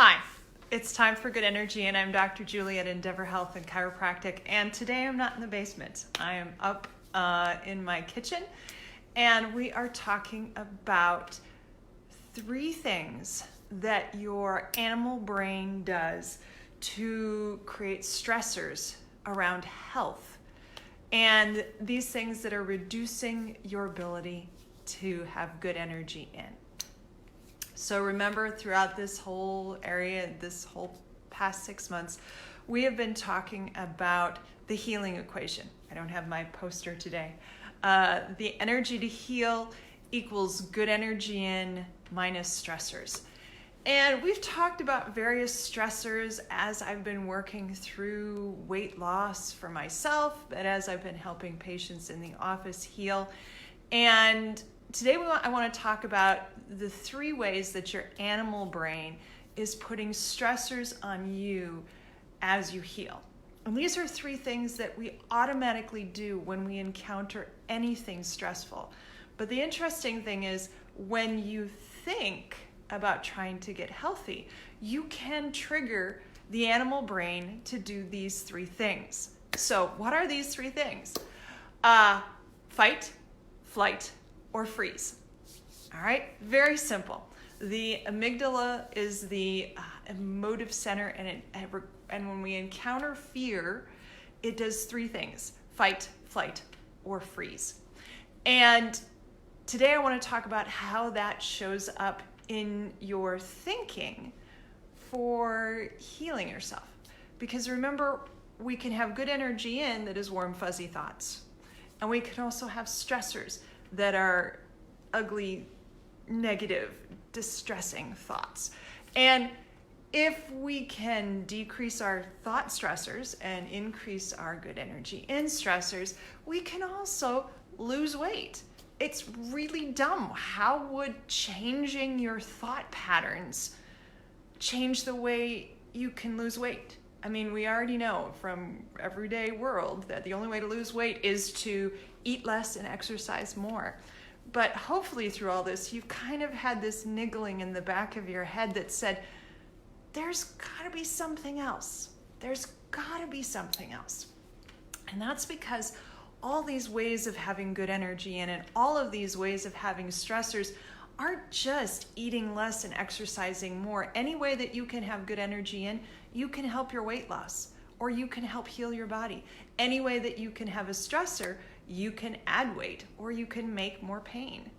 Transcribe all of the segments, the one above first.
Hi, it's time for Good Energy, and I'm Dr. Julie at Endeavor Health and Chiropractic, and today I'm not in the basement. I am up in my kitchen, and we are talking about 3 things that your animal brain does to create stressors around health, and these things that are reducing your ability to have good energy in. So remember, throughout this whole area, this whole past 6 months, we have been talking about the healing equation. I don't have my poster today. The energy to heal equals good energy in minus stressors. And we've talked about various stressors as I've been working through weight loss for myself, but as I've been helping patients in the office heal. And today I want to talk about the 3 ways that your animal brain is putting stressors on you as you heal. And these are 3 things that we automatically do when we encounter anything stressful. But the interesting thing is, when you think about trying to get healthy, you can trigger the animal brain to do these 3 things. So what are these 3 things? Fight, flight, or freeze. All right, very simple. The amygdala is the emotive center, and when we encounter fear, it does 3 things: fight, flight, or freeze. And today I want to talk about how that shows up in your thinking for healing yourself. Because remember, we can have good energy in that is warm, fuzzy thoughts. And we can also have stressors that are ugly, negative, distressing thoughts. And if we can decrease our thought stressors and increase our good energy in stressors, we can also lose weight. It's really dumb. How would changing your thought patterns change the way you can lose weight? I mean, we already know from everyday world that the only way to lose weight is to eat less and exercise more. But hopefully through all this, you've kind of had this niggling in the back of your head that said, there's gotta be something else. There's gotta be something else. And that's because all these ways of having good energy in and all of these ways of having stressors aren't just eating less and exercising more. Any way that you can have good energy in, you can help your weight loss, or you can help heal your body. Any way that you can have a stressor, you can add weight, or you can make more pain.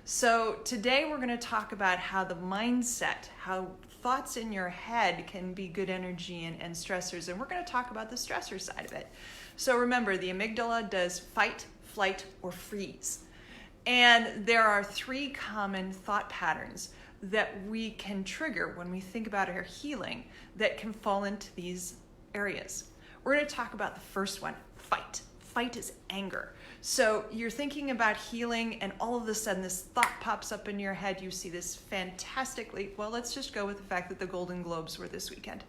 So today we're going to talk about how the mindset, how thoughts in your head can be good energy and stressors, and we're going to talk about the stressor side of it. So remember, the amygdala does fight, flight, or freeze. And there are 3 common thought patterns that we can trigger when we think about our healing that can fall into these areas. We're going to talk about the first one, fight. Fight is anger. So you're thinking about healing, and all of a sudden this thought pops up in your head. You see this fantastically, well, let's just go with the fact that the Golden Globes were this weekend.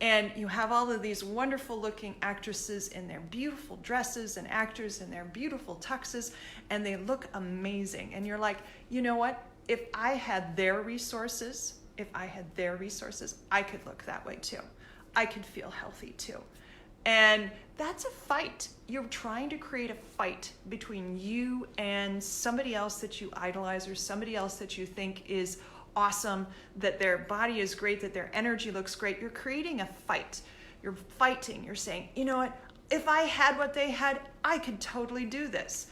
And you have all of these wonderful looking actresses in their beautiful dresses and actors in their beautiful tuxes, and they look amazing. And you're like, you know what? If I had their resources, I could look that way too. I could feel healthy too. And that's a fight. You're trying to create a fight between you and somebody else that you idolize, or somebody else that you think is awesome, that their body is great, that their energy looks great. You're creating a fight. You're fighting. You're saying, you know what? If I had what they had, I could totally do this.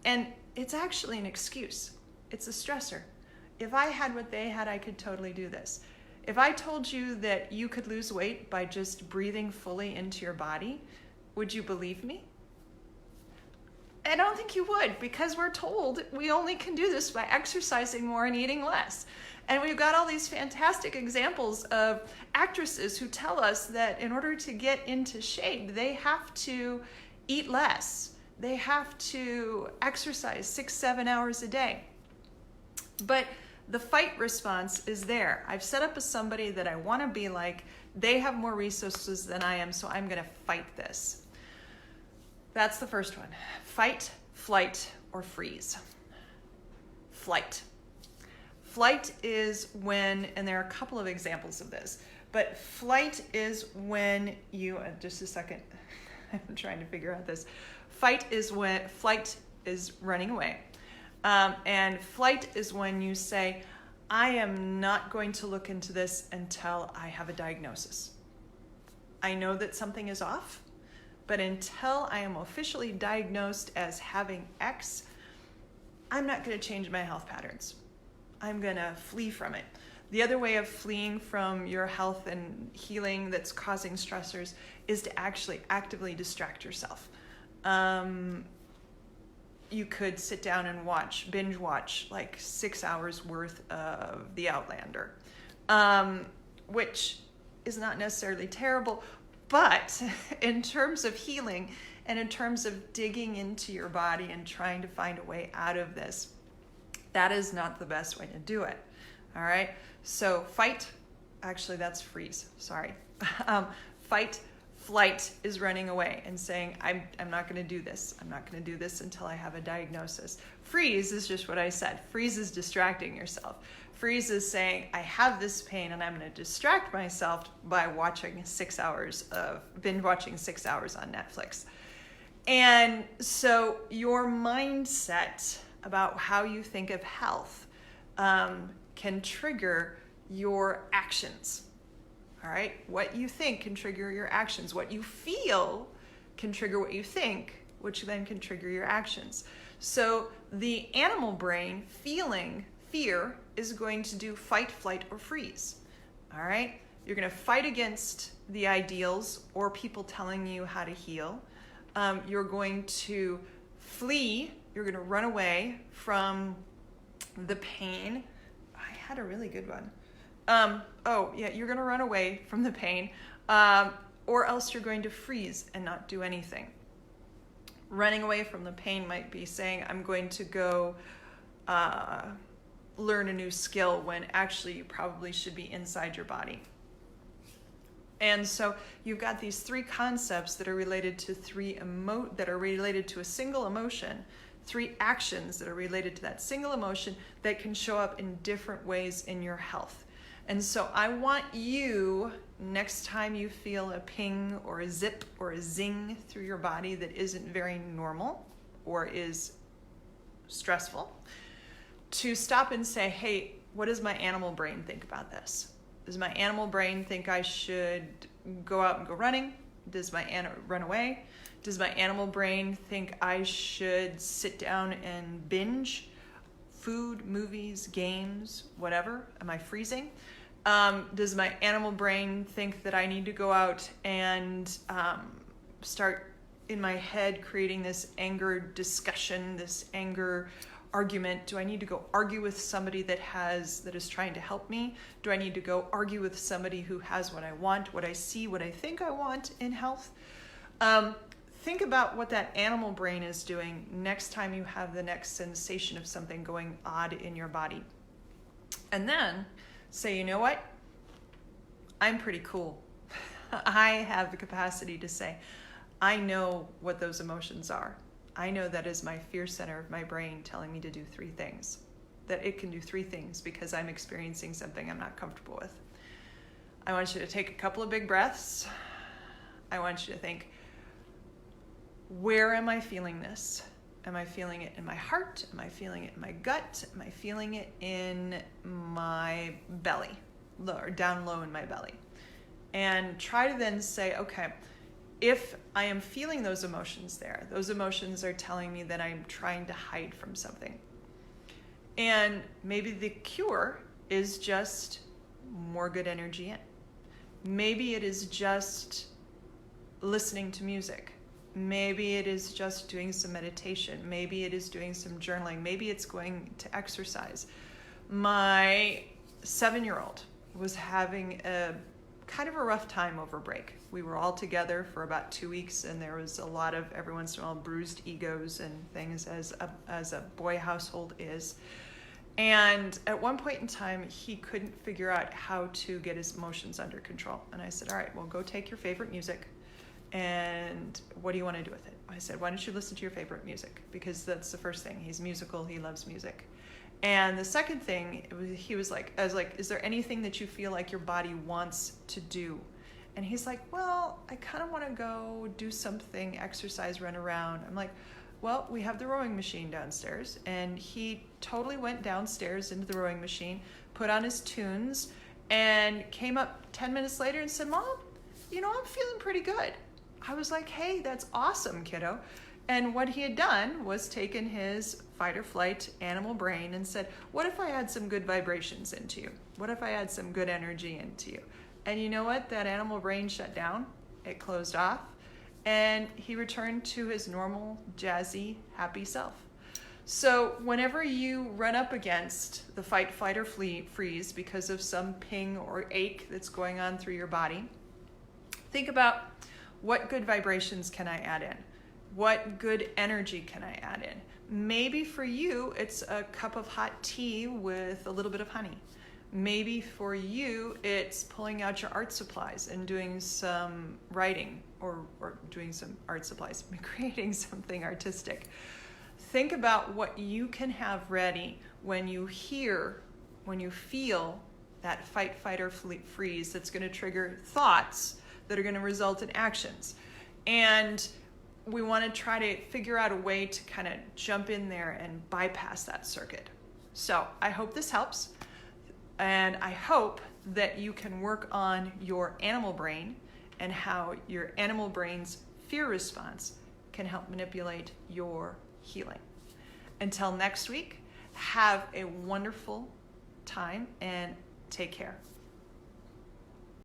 And it's actually an excuse. It's a stressor. If I had what they had, I could totally do this. If I told you that you could lose weight by just breathing fully into your body, would you believe me? I don't think you would, because we're told we only can do this by exercising more and eating less. And we've got all these fantastic examples of actresses who tell us that in order to get into shape, they have to eat less. They have to exercise 6-7 hours a day. But the fight response is there. I've set up as somebody that I want to be like. They have more resources than I am, so I'm going to fight this. That's the first one. Fight, flight, or freeze. Flight. Flight is when, and there are a couple of examples of this, but flight is when you, just a second, I'm trying to figure out this. Flight is running away. And flight is when you say, I am not going to look into this until I have a diagnosis. I know that something is off, but until I am officially diagnosed as having X, I'm not going to change my health patterns. I'm going to flee from it. The other way of fleeing from your health and healing that's causing stressors is to actually actively distract yourself. You could sit down and binge watch like 6 hours worth of The Outlander, which is not necessarily terrible, but in terms of healing and in terms of digging into your body and trying to find a way out of this, that is not the best way to do it. All right. So fight, actually that's freeze. Sorry. Flight is running away and saying, I'm not going to do this. I'm not going to do this until I have a diagnosis. Freeze is just what I said. Freeze is distracting yourself. Freeze is saying, I have this pain and I'm going to distract myself by binge watching 6 hours on Netflix. And so your mindset about how you think of health can trigger your actions. All right? What you think can trigger your actions. What you feel can trigger what you think, which then can trigger your actions. So the animal brain feeling fear is going to do fight, flight, or freeze. All right? You're going to fight against the ideals or people telling you how to heal. You're going to flee. You're going to run away from the pain. I had a really good one. You're going to run away from the pain, or else you're going to freeze and not do anything. Running away from the pain might be saying, I'm going to go learn a new skill when actually you probably should be inside your body. And so you've got these three concepts that are related to a single emotion, three actions that are related to that single emotion that can show up in different ways in your health. And so I want you, next time you feel a ping or a zip or a zing through your body that isn't very normal or is stressful, to stop and say, hey, what does my animal brain think about this? Does my animal brain think I should go out and go running? Does my run away? Does my animal brain think I should sit down and binge food, movies, games, whatever? Am I freezing? Does my animal brain think that I need to go out and start in my head creating this anger discussion, this anger argument? Do I need to go argue with somebody that is trying to help me? Do I need to go argue with somebody who has what I want, what I see, what I think I want in health? Think about what that animal brain is doing next time you have the next sensation of something going odd in your body. And then say, you know what? I'm pretty cool. I have the capacity to say, I know what those emotions are. I know that is my fear center of my brain telling me to do three things. That it can do three things because I'm experiencing something I'm not comfortable with. I want you to take a couple of big breaths. I want you to think, where am I feeling this? Am I feeling it in my heart? Am I feeling it in my gut? Am I feeling it in my belly, or down low in my belly? And try to then say, okay, if I am feeling those emotions there, those emotions are telling me that I'm trying to hide from something. And maybe the cure is just more good energy in. Maybe it is just listening to music. Maybe it is just doing some meditation. Maybe it is doing some journaling. Maybe it's going to exercise. My 7-year-old was having a kind of a rough time over break. We were all together for about 2 weeks, and there was a lot of, every once in a while, bruised egos and things as a boy household is. And at one point in time, he couldn't figure out how to get his emotions under control. And I said, all right, well, go take your favorite music. And what do you want to do with it? I said, why don't you listen to your favorite music? Because that's the first thing. He's musical. He loves music. And the second thing, I was like, is there anything that you feel like your body wants to do? And he's like, well, I kind of want to go do something, exercise, run around. I'm like, well, we have the rowing machine downstairs. And he totally went downstairs into the rowing machine, put on his tunes, and came up 10 minutes later and said, Mom, I'm feeling pretty good. I was like, hey, that's awesome, kiddo. And what he had done was taken his fight or flight animal brain and said, what if I add some good vibrations into you? What if I add some good energy into you? And you know what? That animal brain shut down. It closed off. And he returned to his normal, jazzy, happy self. So whenever you run up against the fight, flight, or freeze because of some ping or ache that's going on through your body, think about, what good vibrations can I add in? What good energy can I add in? Maybe for you, it's a cup of hot tea with a little bit of honey. Maybe for you, it's pulling out your art supplies and doing some writing or doing some art supplies, creating something artistic. Think about what you can have ready when you feel that fight, fight, or freeze that's going to trigger thoughts that are going to result in actions. And we want to try to figure out a way to kind of jump in there and bypass that circuit. So I hope this helps. And I hope that you can work on your animal brain and how your animal brain's fear response can help manipulate your healing. Until next week, have a wonderful time and take care.